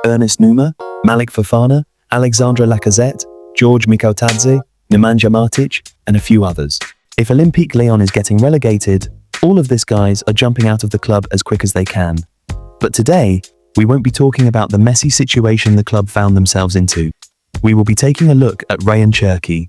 Ernest Numa, Malik Fofana, Alexandre Lacazette, George Mikotadze, Nemanja Matic, and a few others. If Olympique Lyon is getting relegated, all of these guys are jumping out of the club as quick as they can. But today, we won't be talking about the messy situation the club found themselves into. We will be taking a look at Rayan Cherki.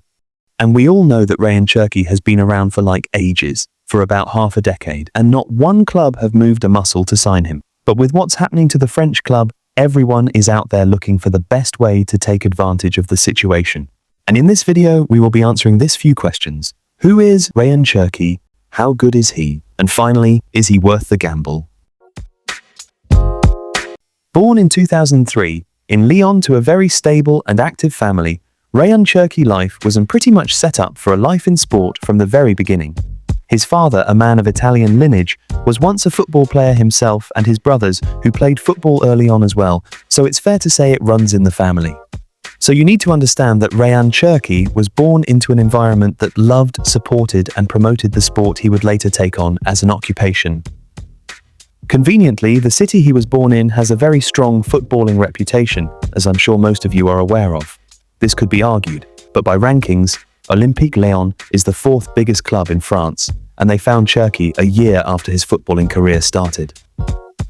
And we all know that Rayan Cherki has been around for like ages, for about half a decade, and not one club have moved a muscle to sign him. But with what's happening to the French club, everyone is out there looking for the best way to take advantage of the situation. And in this video, we will be answering this few questions. Who is Rayan Cherki? How good is he? And finally, is he worth the gamble? Born in 2003, in Lyon to a very stable and active family, Rayan Cherki's life was pretty much set up for a life in sport from the very beginning. His father, a man of Italian lineage, was once a football player himself, and his brothers, who played football early on as well, so it's fair to say it runs in the family. So you need to understand that Rayan Cherki was born into an environment that loved, supported, and promoted the sport he would later take on as an occupation. Conveniently, the city he was born in has a very strong footballing reputation, as I'm sure most of you are aware of. This could be argued, but by rankings, Olympique Lyon is the fourth biggest club in France, and they found Cherki a year after his footballing career started.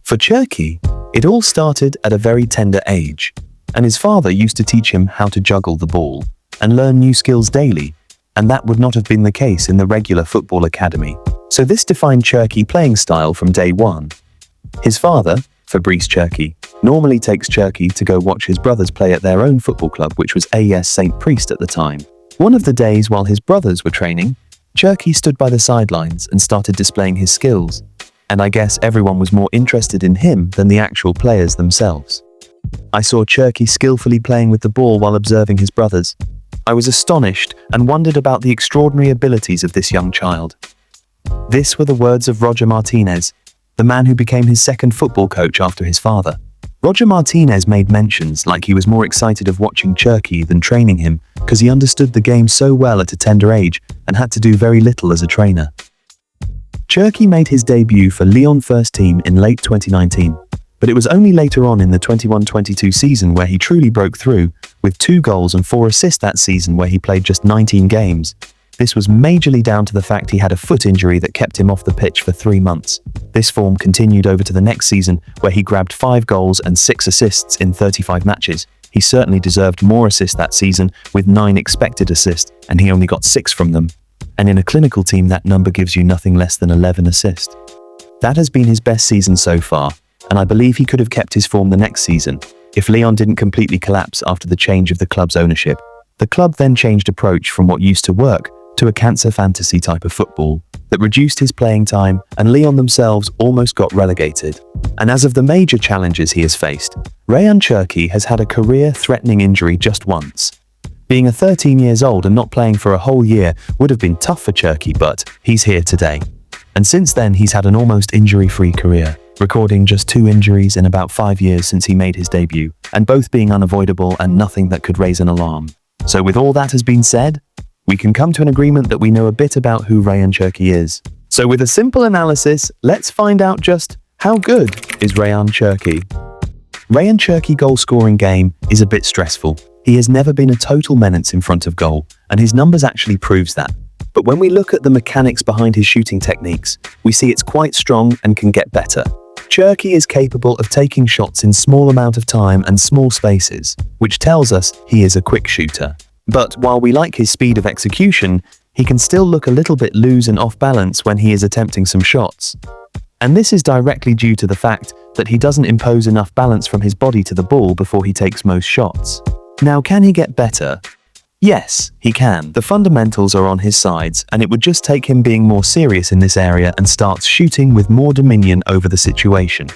For Cherki, it all started at a very tender age, and his father used to teach him how to juggle the ball and learn new skills daily, and that would not have been the case in the regular football academy. So this defined Cherki's playing style from day one. His father, Fabrice Cherki, normally takes Cherki to go watch his brothers play at their own football club, which was AES St. Priest at the time. One of the days while his brothers were training, Cherki stood by the sidelines and started displaying his skills, and I guess everyone was more interested in him than the actual players themselves. I saw Cherki skillfully playing with the ball while observing his brothers. I was astonished and wondered about the extraordinary abilities of this young child. This were the words of Roger Martinez, the man who became his second football coach after his father. Roger Martinez made mentions like he was more excited of watching Cherki than training him because he understood the game so well at a tender age and had to do very little as a trainer. Cherki made his debut for Lyon first team in late 2019, but it was only later on in the 21-22 season where he truly broke through, with 2 goals and 4 assists that season where he played just 19 games. This was majorly down to the fact he had a foot injury that kept him off the pitch for 3 months. This form continued over to the next season, where he grabbed 5 goals and 6 assists in 35 matches. He certainly deserved more assists that season, with 9 expected assists, and he only got 6 from them. And in a clinical team, that number gives you nothing less than 11 assists. That has been his best season so far, and I believe he could have kept his form the next season, if Lyon didn't completely collapse after the change of the club's ownership. The club then changed approach from what used to work to a cancer fantasy type of football that reduced his playing time, and Lyon themselves almost got relegated. And as of the major challenges he has faced, Rayan Cherki has had a career-threatening injury just once. Being a 13 years old and not playing for a whole year would have been tough for Cherki, but he's here today. And since then, he's had an almost injury-free career, recording just 2 injuries in about 5 years since he made his debut, and both being unavoidable and nothing that could raise an alarm. So with all that has been said, we can come to an agreement that we know a bit about who Rayan Cherki is. So with a simple analysis, let's find out just how good is Rayan Cherki. Rayan Cherki's goal-scoring game is a bit stressful. He has never been a total menace in front of goal, and his numbers actually proves that. But when we look at the mechanics behind his shooting techniques, we see it's quite strong and can get better. Cherki is capable of taking shots in small amount of time and small spaces, which tells us he is a quick shooter. But while we like his speed of execution, he can still look a little bit loose and off balance when he is attempting some shots. And this is directly due to the fact that he doesn't impose enough balance from his body to the ball before he takes most shots. Now, can he get better? Yes, he can. The fundamentals are on his sides, and it would just take him being more serious in this area and starts shooting with more dominion over the situation.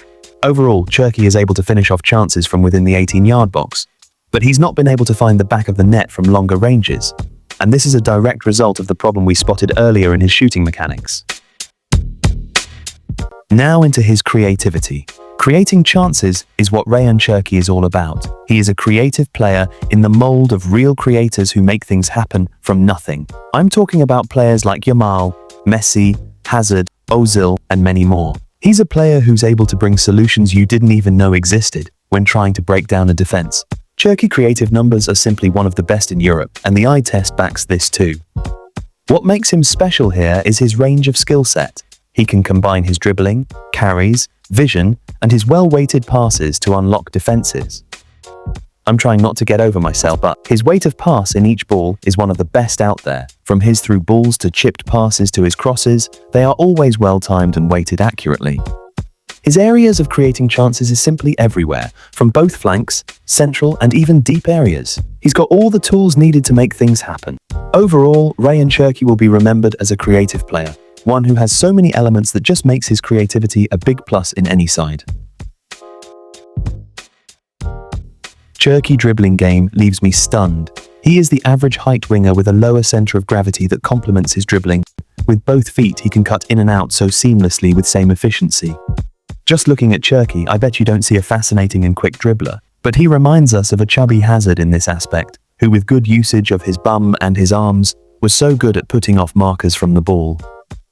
Overall, Cherki is able to finish off chances from within the 18-yard box, but he's not been able to find the back of the net from longer ranges, and this is a direct result of the problem we spotted earlier in his shooting mechanics. Now into his creativity. Creating chances is what Rayan Cherki is all about. He is a creative player in the mold of real creators who make things happen from nothing. I'm talking about players like Yamal, Messi, Hazard, Ozil, and many more. He's a player who's able to bring solutions you didn't even know existed, when trying to break down a defense. Cherki creative numbers are simply one of the best in Europe, and the eye test backs this too. What makes him special here is his range of skill set. He can combine his dribbling, carries, vision, and his well-weighted passes to unlock defenses. I'm trying not to get over myself, but his weight of pass in each ball is one of the best out there. From his through balls to chipped passes to his crosses, they are always well-timed and weighted accurately. His areas of creating chances is simply everywhere, from both flanks, central, and even deep areas. He's got all the tools needed to make things happen. Overall, Rayan Cherki will be remembered as a creative player, one who has so many elements that just makes his creativity a big plus in any side. Cherki dribbling game leaves me stunned. He is the average height winger with a lower center of gravity that complements his dribbling. With both feet, he can cut in and out so seamlessly with same efficiency. Just looking at Cherki, I bet you don't see a fascinating and quick dribbler, but he reminds us of a chubby Hazard in this aspect, who with good usage of his bum and his arms, was so good at putting off markers from the ball.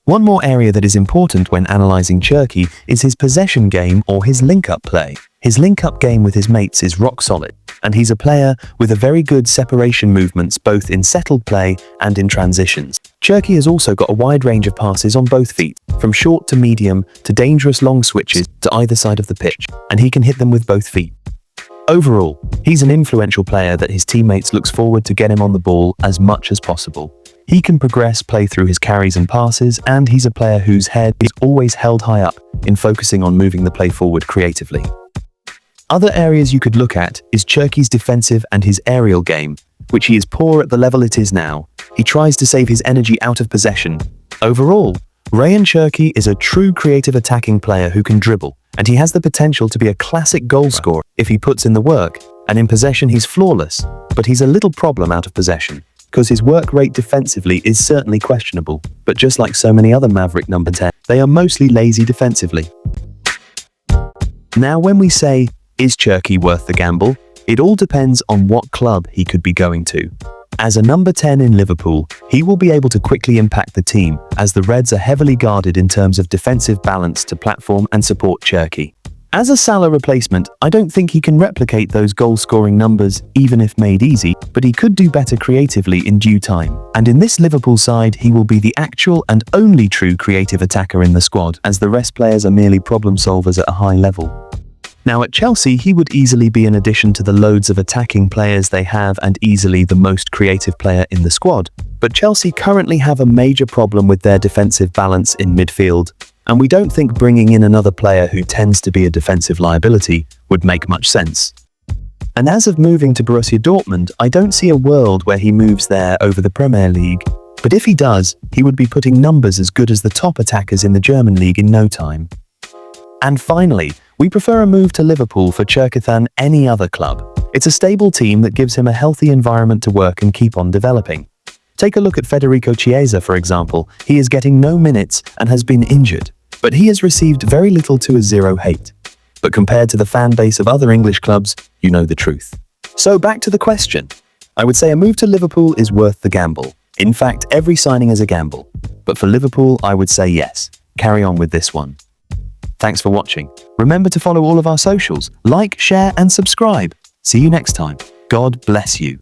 One more area that is important when analysing Cherki is his possession game or his link-up play. His link-up game with his mates is rock solid, and he's a player with a very good separation movements both in settled play and in transitions. Cherki has also got a wide range of passes on both feet, from short to medium to dangerous long switches to either side of the pitch, and he can hit them with both feet. Overall, he's an influential player that his teammates looks forward to get him on the ball as much as possible. He can progress play through his carries and passes, and he's a player whose head is always held high up in focusing on moving the play forward creatively. Other areas you could look at is Cherki's defensive and his aerial game, which he is poor at the level it is now. He tries to save his energy out of possession. Overall, Rayan Cherki is a true creative attacking player who can dribble, and he has the potential to be a classic goal scorer if he puts in the work, and in possession he's flawless, but he's a little problem out of possession, because his work rate defensively is certainly questionable, but just like so many other Maverick number 10, they are mostly lazy defensively. Now when we say, is Cherki worth the gamble? It all depends on what club he could be going to. As a number 10 in Liverpool, he will be able to quickly impact the team, as the Reds are heavily guarded in terms of defensive balance to platform and support Cherki. As a Salah replacement, I don't think he can replicate those goal-scoring numbers even if made easy, but he could do better creatively in due time. And in this Liverpool side, he will be the actual and only true creative attacker in the squad, as the rest players are merely problem solvers at a high level. Now at Chelsea, he would easily be an addition to the loads of attacking players they have and easily the most creative player in the squad. But Chelsea currently have a major problem with their defensive balance in midfield, and we don't think bringing in another player who tends to be a defensive liability would make much sense. And as of moving to Borussia Dortmund, I don't see a world where he moves there over the Premier League. But if he does, he would be putting numbers as good as the top attackers in the German league in no time. And finally, we prefer a move to Liverpool for Cherki than any other club. It's a stable team that gives him a healthy environment to work and keep on developing. Take a look at Federico Chiesa, for example. He is getting no minutes and has been injured, but he has received very little to a zero hate. But compared to the fan base of other English clubs, you know the truth. So back to the question. I would say a move to Liverpool is worth the gamble. In fact, every signing is a gamble. But for Liverpool, I would say yes. Carry on with this one. Thanks for watching. Remember to follow all of our socials, like, share, and subscribe. See you next time. God bless you.